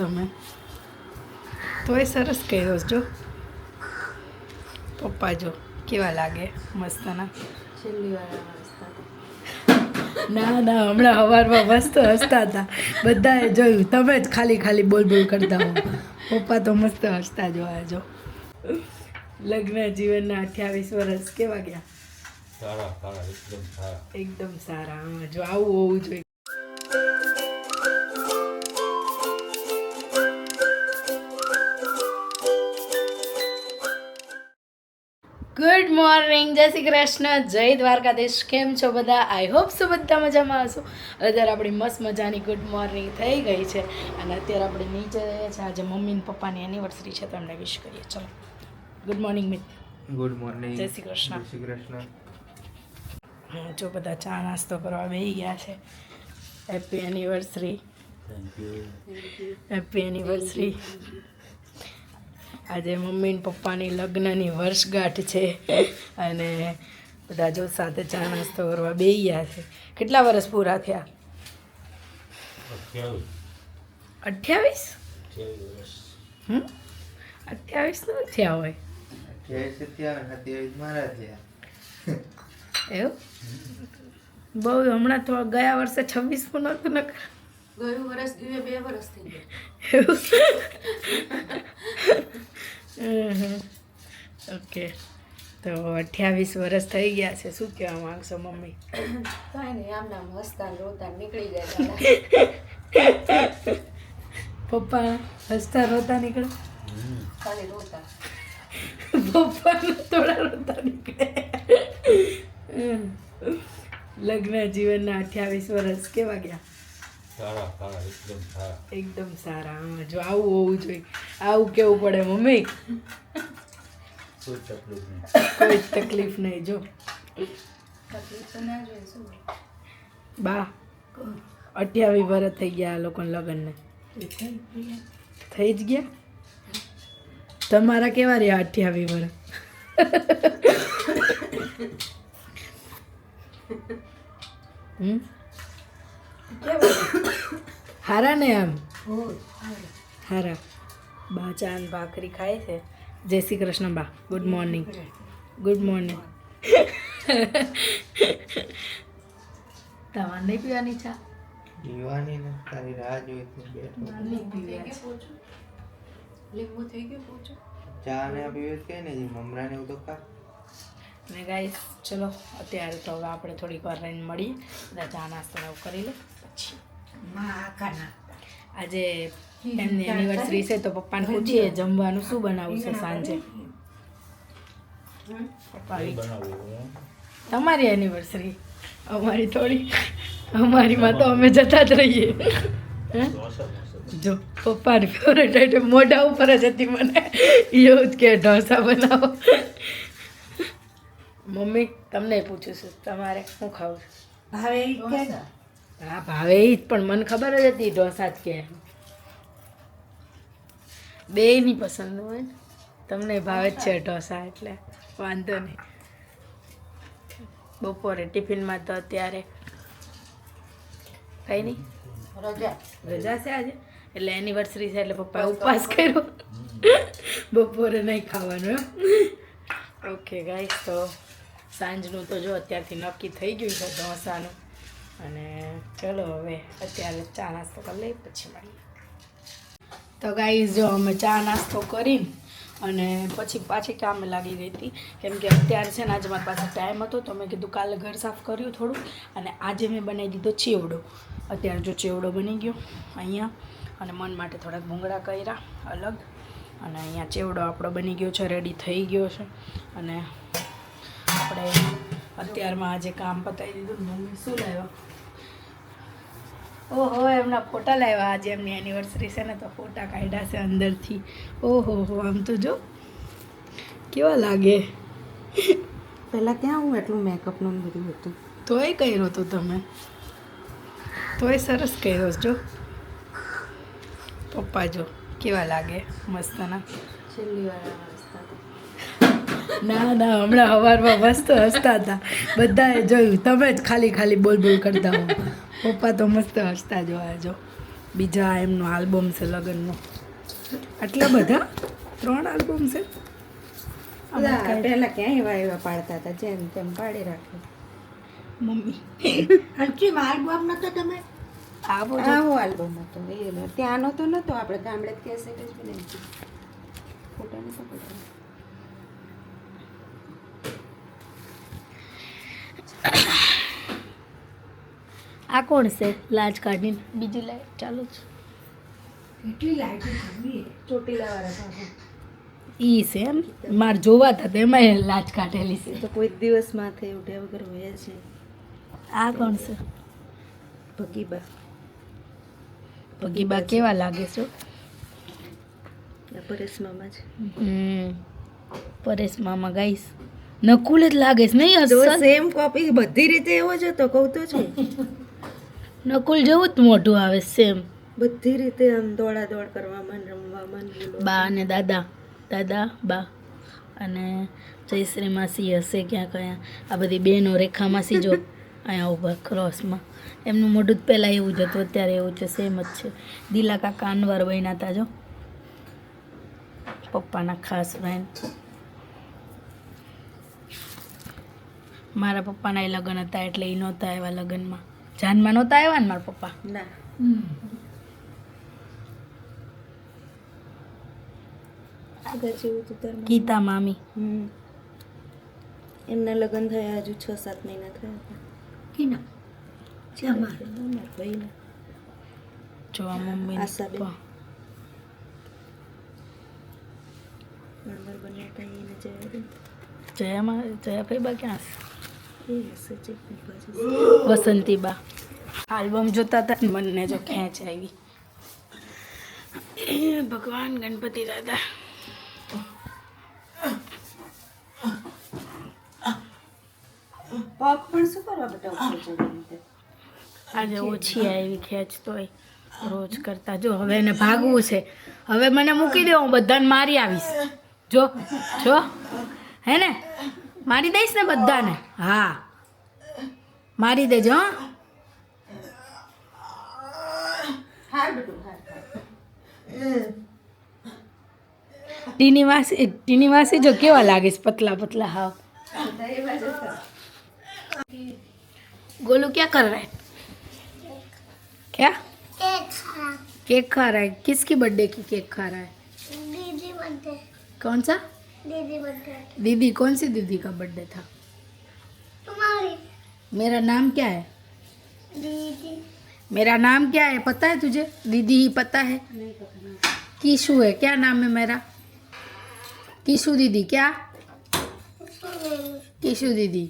તમે તોય સરસ કર્યો જો પપ્પા જો કેવા લાગે મસ્તના છેલ્લી વાર ના ના હમણાં સવારમાં મસ્ત હસતા હતા બધાએ જોયું તમે જ ખાલી બોલ કરતા હો પપ્પા તો મસ્ત હસતા જોવા જો લગ્ન જીવનના 28 વર્ષ કેવા ગયા સારા એકદમ સારા હા જો આવું હોવું જોઈએ. ગુડ મોર્નિંગ, જય શ્રી કૃષ્ણ, જય દ્વારકાધીશ. કેમ છો બધા? આઈ હોપ સો બધા મજામાં હશો. અત્યારે આપણી મસ્ત મજાની ગુડ મોર્નિંગ થઈ ગઈ છે અને અત્યારે આપણે નીચે રહ્યા છે. આજે મમ્મી ને પપ્પાની એનિવર્સરી છે તો એમને વિશ કરીએ. ચલો good morning Mit. Good morning. જય શ્રી કૃષ્ણ. જય શ્રી કૃષ્ણ. જો બધા ચા નાસ્તો કરવા બેસી ગયા છે. Happy anniversary. Thank you. Happy anniversary. આજે મમ્મી ને પપ્પાની લગ્નની વર્ષગાંઠ છે અને બધા જો સાથે ચા નાસ્તો કરવા બેસી ગયા છે. કેટલા વર્ષ પૂરા થયા? 28. 28 નો થયા હોય એવું? બહુ હમણાં તો ગયા વર્ષે 26 પણ નહોતું ને ગયું વર્ષ 2 વર્ષ થઈ ગયા. એવું? ઓકે, તો 28 વર્ષ થઈ ગયા છે. શું કહેવા માંગશો મમ્મી? કાંઈ નહીં, આમ નામ હસતા ને રોતા નીકળી જાય. પપ્પા હસતા રોતા નીકળે? ખાલી રોતા. પપ્પા થોડા રોતા નીકળે. લગ્ન જીવનના 28 વર્ષ કેવા ગયા? એકદમ સારા હા જો આવું હોવું જોઈએ. આવું કેવું પડે મમ્મી? કોઈ તકલીફ નહીં. જો તકલીફ તો ના જોઈએ શું બા 28 વર્ષ થઈ ગયા આ લોકોને લગ્નને. થઈ જ ગયા? તમારા કેવા રહ્યા 28 વર્ષ? હારા ને આમ હારા. બા ચા ને ભાખરી ખાય છે. જય શ્રી કૃષ્ણ બા. Good morning. Good morning. તમારે નહીં પીવાની ચા? પીવાની ને તારી રાહ જોઈતી બેઠો. લીંબુ થઈ ગયું પૂછો. ચા ને પીવે કે ને મમરા ને એવું તો ખા. ને ગાઈસ ચલો અત્યારે તો હવે આપણે થોડીક વાર રહીને મળીએ. બધા ચા નાસ્તો એવું કરી લે પછી આજે એમની એનિવર્સરી છે તો પપ્પાને પૂછીએ જમવાનું શું બનાવવું છે સાંજે. પપ્પા તમારી એનિવર્સરી અમારી થોડી. અમારીમાં તો અમે જતા જ રહીએ. જો પપ્પાની ફેવરેટ આઈટમ મોઢા ઉપર જ હતી મને એવું જ કે ઢોસા બનાવો. મમ્મી તમને પૂછું છું તમારે શું ખાવું છે? ભાવે હા ભાવે એ જ પણ મને ખબર જ હતી ઢોસા જ કે. બેયની પસંદ હોય ને. તમને ભાવે જ છે ઢોસા એટલે વાંધો નહીં. બપોરે ટિફિનમાં તો અત્યારે કંઈ નહીં, રજા છે આજે એટલે એનિવર્સરી છે એટલે પપ્પાએ ઉપવાસ કર્યો. બપોરે નહીં ખાવાનું એમ. ઓકે ગાઈસ, તો સાંજનું તો જો અત્યારથી નક્કી થઈ ગયું છે ઢોસાનું. અને ચલો હવે અત્યારે ચા નાસ્તો કરી લઈએ પછી મળીએ. તો ગાઈસ જો અમે ચા નાસ્તો કરીને અને પછી પાછી કામે લાગી ગઈ હતી કેમ કે અત્યારે છે ને આજે મારી પાસે ટાઈમ હતો તો મેં કીધું કાલે ઘર સાફ કર્યું થોડું અને આજે મેં બનાવી દીધો ચેવડો. અત્યારે જો ચેવડો બની ગયો અહીંયા અને મન માટે થોડાક ભૂંગળા કર્યા અલગ અને અહીંયા ચેવડો આપણો બની ગયો છે, રેડી થઈ ગયો છે. અને આપણે અત્યારમાં આજે કામ પતાવી દીધું. મમ્મી શું લાવ્યા? ઓહો એમના ફોટા લાવ્યા. આજે એમની એનિવર્સરી છે ને તો ફોટા કાઢ્યા છે અંદરથી. ઓહો હો આમ તો જો કેવા લાગે. પહેલાં ક્યાં હું એટલું મેકઅપનું બધું હતું. તોય કર્યો તો તમે? તોય સરસ કર્યો જો પપ્પા જો કેવા લાગે મસ્તના. છેલ્લી વાર ના ના હમણાં સવારમાં મસ્ત હસતા હતા બધાએ જોયું તમે જ ખાલી બોલ કરતા હો પપ્પા તો મસ્ત હસતા જોવા જો બીજા એમનો આલ્બમ છે લગ્નનો. આટલા બધા 3 આલ્બમ છે. પહેલા ક્યાં એવા પાડતા હતા, જેમ તેમ પાડી રાખ્યું. મમ્મી હજી આલ્બમ નતો તમે આવો આવો આલ્બમ હતો એ ત્યાંનો તો નતો, આપણે ગામડે કેસેટ જ બનાવી ફોટા નતો પડતા. આ કોણ છે લાજ કાઢીને? બીજી લાઈટ ચાલુ છે. કેટલી લાઈટ ચોટીલા વાળા ઈ છે એમ મારે જોવાતા તો એમાં લાજ કાઢેલી છે. તો કોઈ દિવસ માથે ઉઠ્યા વગર હોય છે. આ કોણ છે? ભગીબા. ભગીબા કેવા લાગે છે? પરેશ મામા છે. પરેશ મામા ગાઈસ નકુલ જ લાગે છે નહીં? તો અસલ સેમ કોપી બધી રીતે એવો જ હતો, કહું તો છું. નકુલ જેવું જ મોઢું આવે સેમ. બધી રીતે આમ દોડા દોડ કરવામાં ને રમવામાં ને બોલવામાં. બા અને દાદા બા અને જયશ્રી માસી હશે ક્યાં કયા. આ બધી બહેનો રેખા માસી જો અહીંયા ઊભા ક્રોસમાં. એમનું મોઢું જ પહેલાં એવું જ હતું, અત્યારે એવું છે, સેમ જ છે. દિલા કાકા અનવાર બન્યા હતા જો, પપ્પાના ખાસ ફ્રેન્ડ. મારા પપ્પાના એ લગ્ન હતા એટલે એ નહોતા આવ્યા લગ્નમાં. જાનમાં નહોતા આવ્યા ને મારા પપ્પા. ના આગળ જેવું તો ધર્મ. ગીતા મામી એમના લગ્ન થયા હજુ 6-7 મહિના થયા હતા. અમારા ભાઈના. જો આ મમ્મી આશાબેન. નંબર બન્યા હતા એને જયાબેન. જયાભાઈ બા ક્યાં છે? એ હશે ચેકની બાજુ. વસંતીબા. આલ્બમ જોતા હતા ને મને જો ખેંચ આવી. ભગવાન ગણપતિ દાદા. પગ પણ શું કરવા બેટા ઉપર ચડીને? આજે ઓછી આવી ખેંચ તોય રોજ કરતા. જો હવે એને ભાગવું છે. હવે મને મૂકી દે, હું બધાને મારી આવીશ. જો જો હે ને મારી દઈશ ને બધાને. હા મારી દેજો. હા હાર બેટું હાર. ટીની માસી જો કેવા લાગે છે, પતલા પતલા હાવ. गोलू क्या कर रहा है? क्या केक खा रहा है? किसकी बर्थडे की केक खा रहा है? दीदी बर्थडे कौन सा? दीदी बर्थडे दीदी कौन सी दीदी का बर्थडे था? तुम्हारी मेरा नाम क्या है? दीदी मेरा नाम क्या है पता है तुझे? दीदी ही पता है. कीशु है. क्या नाम है मेरा? कीशु दीदी. क्या कीशु दीदी?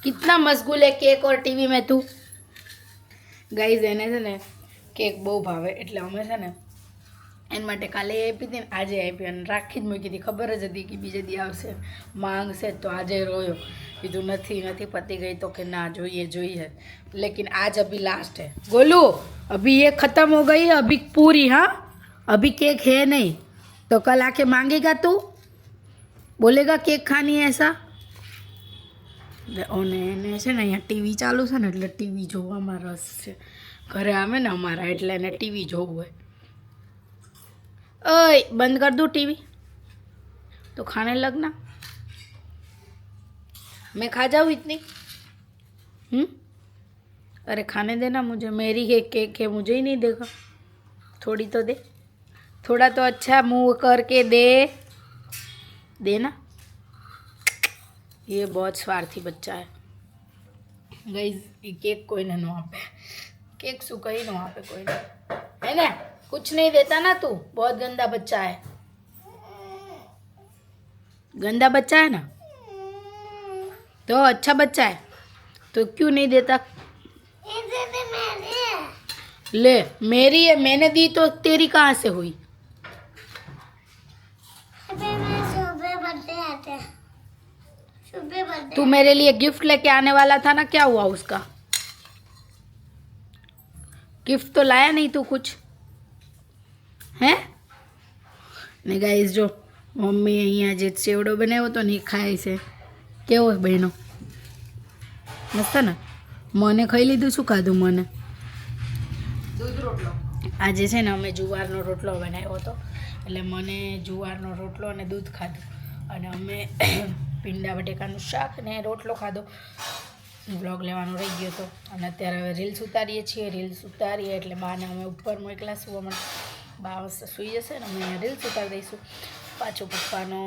कितना मशगूल है केक और टीवी में તું. ગાઈઝ એને છે ને કેક બહુ ભાવે એટલે અમે છે ને એના માટે કાલે આપી હતી ને આજે આપી અને રાખી જ મૂકી હતી. ખબર જ હતી કે બીજે દી આવશે માંગશે તો આજે રોયો. કીધું નથી પતી ગઈ તો કે ના જોઈએ. लेकिन आज अभी लास्ट है. गोलू अभी ये ख़त्म हो गई है, अभी पूरी. हाँ अभी केक है नहीं तो कल आके मांगेगा तू, बोलेगा केक खानी है ऐसा. અને એને છે ને અહીંયા ટીવી ચાલુ છે ને એટલે ટીવી જોવામાં રસ છે. ઘરે આવે ને અમારા એટલે એને ટીવી જોવું હોય. ओए बंद कर दूँ टीवी तो खाने लगना. मैं खा जाऊँ इतनी? अरे खाने देना मुझे. मेरी केक है, मुझे ही नहीं देगा. थोड़ी तो दे, थोड़ा तो अच्छा मुंह करके देना. ये बहुत स्वार्थी बच्चा है गाइस. ये केक कोई ना आपे. केक शू कहीं ना आपे कोई ना, है ना? कुछ नहीं देता ना तू. बहुत गंदा बच्चा है. गंदा बच्चा है ना तो अच्छा बच्चा है तो क्यों नहीं देता? ये दीदी मेरी है ले मेरी है, मैंने दी तो तेरी कहाँ से हुई? अभी मैं सुबह बर्थडे आते हैं सुबह बर्थडे. तू मेरे लिए गिफ्ट लेके आने वाला था ना, क्या हुआ उसका? गिफ्ट तो लाया नहीं तू कुछ, હે ને ગાઈઝ જો મમ્મી અહીંયા જે ચેવડો બનાવ્યો હતો ને એ ખાય છે. કેવો બહેનો મસ્ત ને? મને ખાઈ લીધું. શું ખાધું? મને દૂધ આજે છે ને અમે જુવારનો રોટલો બનાવ્યો હતો, એટલે મને જુવારનો રોટલો અને દૂધ ખાધું, અને અમે પીંડા બટેકાનું શાક ને રોટલો ખાધો. બ્લોગ લેવાનો રહી ગયો હતો, અને અત્યારે હવે રીલ્સ ઉતારીએ છીએ. રીલ્સ ઉતારીએ એટલે બાને અમે ઉપર મોકલા સુવા માટે. બા સૂઈ જશે ને અમે રીલ્સ ઉતારી દઈશું. પાછો પપ્પાનો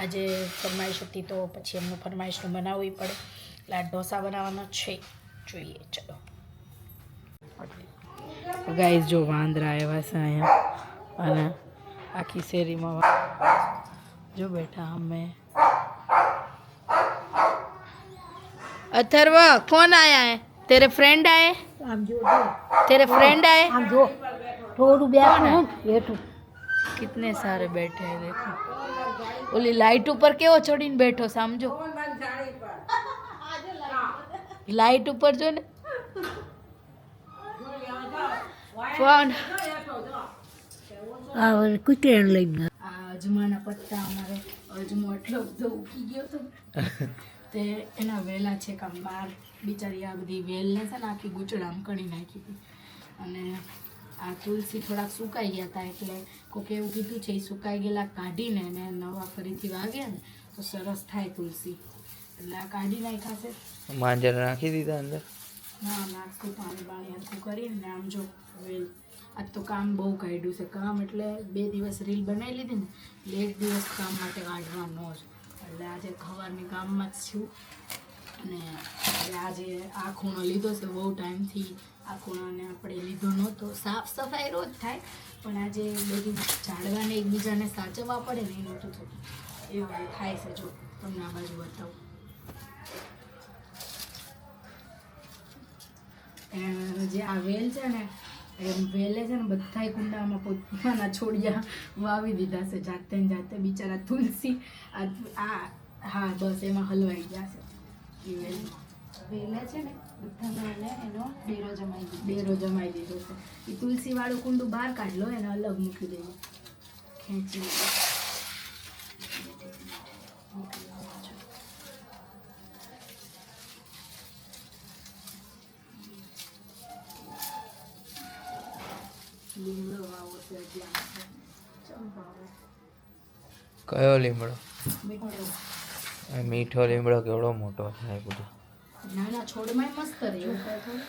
આજે ફરમાઈશ હતી, તો પછી એમનું ફરમાઈશનું બનાવવી પડે, એટલે આ ઢોસા બનાવવાનો છે. જોઈએ ચલો ગાઈસ, જો વાંદરા આવ્યા છે અહીંયા, અને આખી શેરીમાં જો બેઠા અમે. अथर्व कौन आया है? तेरे फ्रेंड आए? तेरे फ्रेंड आए? थोड़ू बैठो, कितने सारे बैठे हैं देखो. ओली लाइट ऊपर केવો ચડીને બેઠો સમજો. લાઈટ ઉપર જો ને ફોન કુતરાને લઈને અજમાના પત્તા. અમારે અજમો એટલો બધો ઉકી ગયો હતો તે એના વેલા છે કામ બહાર. બિચારી આ બધી વેલને છે ને આખી ગૂંચડામ કરી નાખી હતી, અને આ તુલસી થોડાક સુકાઈ ગયા હતા, એટલે કોઈક એવું કીધું છે એ સુકાઈ ગયેલા કાઢીને એને નવા ફરીથી વાગ્યા ને તો સરસ થાય તુલસી, એટલે આ કાઢી નાખ્યા છે. માંજર નાખી દીધા અંદર. ના નાખતું પાણી બાણી હરખું કરીને. આમ જો વેલ આજ તો કામ બહુ કાઢ્યું છે. કામ એટલે 2 દિવસ રીલ બનાવી લીધી ને એટલે 1 દિવસ કામ માટે કાઢવાનો જ, એટલે આજે ખવારની કામમાં જ છું. અને આજે આ ખૂણો લીધો છે બહુ ટાઈમથી. આ ખૂણાને આપણે લીધો નહોતો. સાફ સફાઈ રોજ થાય, પણ આજે બધી ઝાડવાને એકબીજાને સાચવવા પડે ને એ નહોતું થતું. એવું થાય છે. જો તમને આ બાજુ બતાવું, જે આ વેલ છે ને એમ વેલે છે ને બધાય કુંડામાં પોતાના છોડિયા વાવી દીધા છે જાતે ને જાતે. બિચારા તુલસી આ હા બસ એમાં હલવાઈ ગયા છે. એ વેલે છે ને બધાને એનો ડેરો જમાઈ દીધો છે. એ તુલસી વાળું કુંડું બહાર કાઢ લો, એને અલગ મૂકી દેવું, ખેંચી લીમડો વાવો છે. કયો લીમડો? મીઠો. મીઠો લીમડો કેવડો મોટો થાય બધો. નાના છોડમાં મસ્ત રહે એવું કાંઈ થોડું.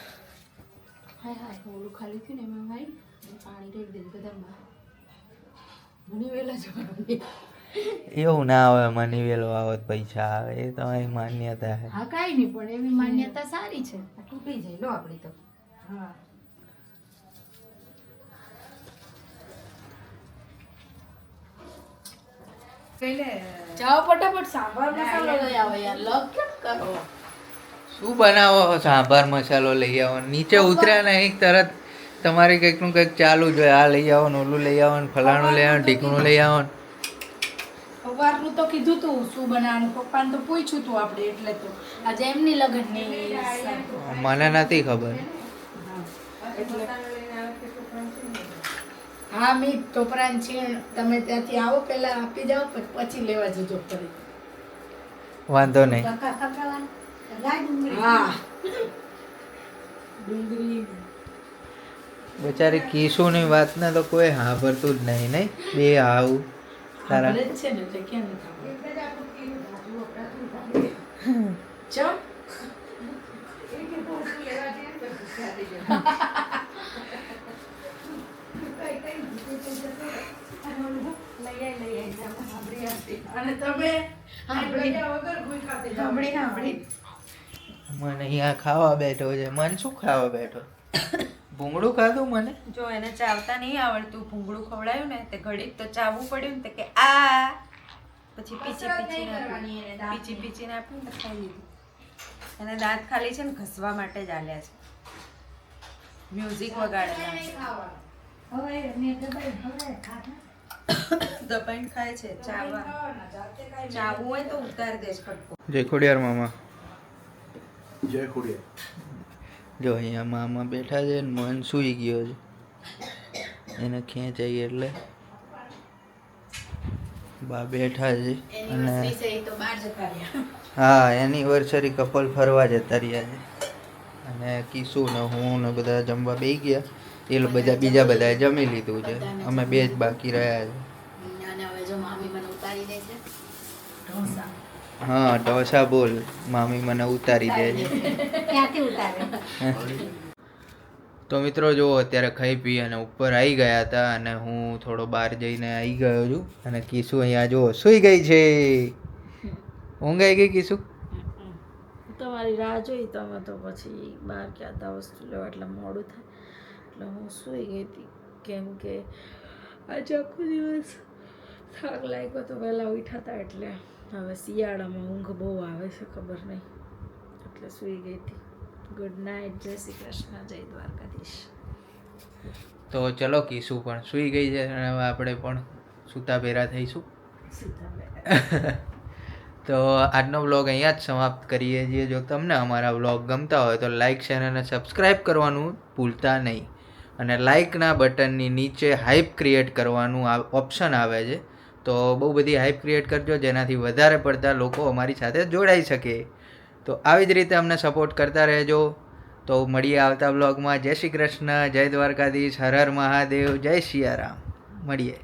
હાય હાય ઓલું ખાલી થયું ને એમાં ભાઈ પાણી રેડી દે બધામાં. મને વહેલા જવાનું એવું ના આવે, મની વેલો આવત પૈસા આવે, એ તમારી માન્યતા છે. હા કાંઈ નહીં, પણ એવી માન્યતા સારી છે. તૂટી જાય લો આપણી તો. હા જાઓ ફટાફટ સાંભાર મસાલો લઈ આવો યાર. લગ કેમ કરો? શું બનાવો? સાંભાર મસાલો લઈ આવો, નીચે ઉતર્યા નહીં તરત તમારે કંઈકનું કંઈક ચાલુ જ હોય. આ લઈ આવો ને ઓલું લઈ આવો ને ફલાણું લઈ આવો ને ઢીકણું લઈ આવો ને. સવારનું તો કીધું તું શું બનાવવાનું, પપ્પાને તો પૂછ્યું તું આપણે, એટલે તો આજે એમની લગ્નની. મને નથી ખબર. હા મી ટોપરાન છીણ તમે ત્યાંથી આવો પહેલા આપી જાઓ, પછી લેવા જજો ફરી. વાંધો નહીં. હા ડુંગળી બચારી કીશુની વાતને તો કોઈ સાંભળતું જ નહીં. નહીં બે આવું તારા છે ને એટલે કેમ ચમ અને તમે મને અહીંયા ખાવા બેઠો છે. મને શું ખાવા બેઠો? ભૂંગળું ખાધું મને. જો એને ચાવતા નહીં આવડતું, ભૂંગળું ખવડાયું ને તે ઘડીક તો ચાવવું પડ્યું ને, તે કે આ પછી પીચી પીચીને આપ્યું ને ખાઈ લીધું. એને દાંત ખાલી છે ને ઘસવા માટે જ આલ્યા છે. મ્યુઝિક વગાડેલા દબાઈને ખાય છે. ચાવવું હોય તો ઉતાર દે ફટકો. જય ખોડિયાર મામા. જય ખોડિયાર. જો અહીંયા મામા બેઠા છે ને મન સૂઈ ગયો છે, એને ખેંચાઈ એટલે બા બેઠા છે. અને હા એનિવર્સરી કપલ ફરવા જતા રહ્યા છે, અને કિશુ ને હું ને બધા જમવા બેસી ગયા. બીજા બધાએ જમી લીધું છે, અમે 2 જ બાકી રહ્યા છે. અને હવે જો મામી મને ઉતારી દે છે ઢોસા. હા ઢોસા બોલ, મામી મને ઉતારી દે છે. ક્યાંથી ઉતારે? તો મિત્રો જો અત્યારે ખાઈ પી અને ઉપર આવી ગયા હતા અને હું થોડો બહાર જઈને આવી ગયો છું અને કીસુ અહીંયા જો સૂઈ ગઈ છે. ઊંઘ આવી ગઈ કીસુ? તમારી રાહ જોઈ તમે તો પછી બહાર ગયા હતા વસ્તુ લેવા એટલે મોડું થાય એટલે હું સૂઈ ગઈ હતી કેમ કે આજે આખો દિવસ થાક લાગ્યો તો વહેલા ઉઠ્યા હતા એટલે હવે શિયાળામાં ઊંઘ બહુ આવે છે ખબર નહીં એટલે સૂઈ ગઈ હતી. ગુડ નાઇટ, જય શ્રી કૃષ્ણ, જય દ્વારકાધીશ. તો ચલો કીસુ પણ સૂઈ ગઈ છે અને હવે આપણે પણ સૂતા ભેરા થઈશું. તો આજનો વ્લોગ અહીંયા જ સમાપ્ત કરીએ છીએ. જો તમને અમારા વ્લોગ ગમતા હોય તો લાઇક શેર અને સબસ્ક્રાઈબ કરવાનું ભૂલતા નહીં અને લાઇકના બટનની નીચે હાઇપ ક્રિએટ કરવાનું ઓપ્શન આવે છે તો બહુ બધી હાઇપ ક્રિએટ કરજો જેનાથી વધારે પડતા લોકો અમારી સાથે જોડાઈ શકે. તો આવી જ રીતે અમને સપોર્ટ કરતા રહેજો. તો મળીએ આવતા વ્લોગમાં. જય શ્રી કૃષ્ણ, જય દ્વારકાધીશ, હર હર મહાદેવ, જય સિયારામ. મળીએ.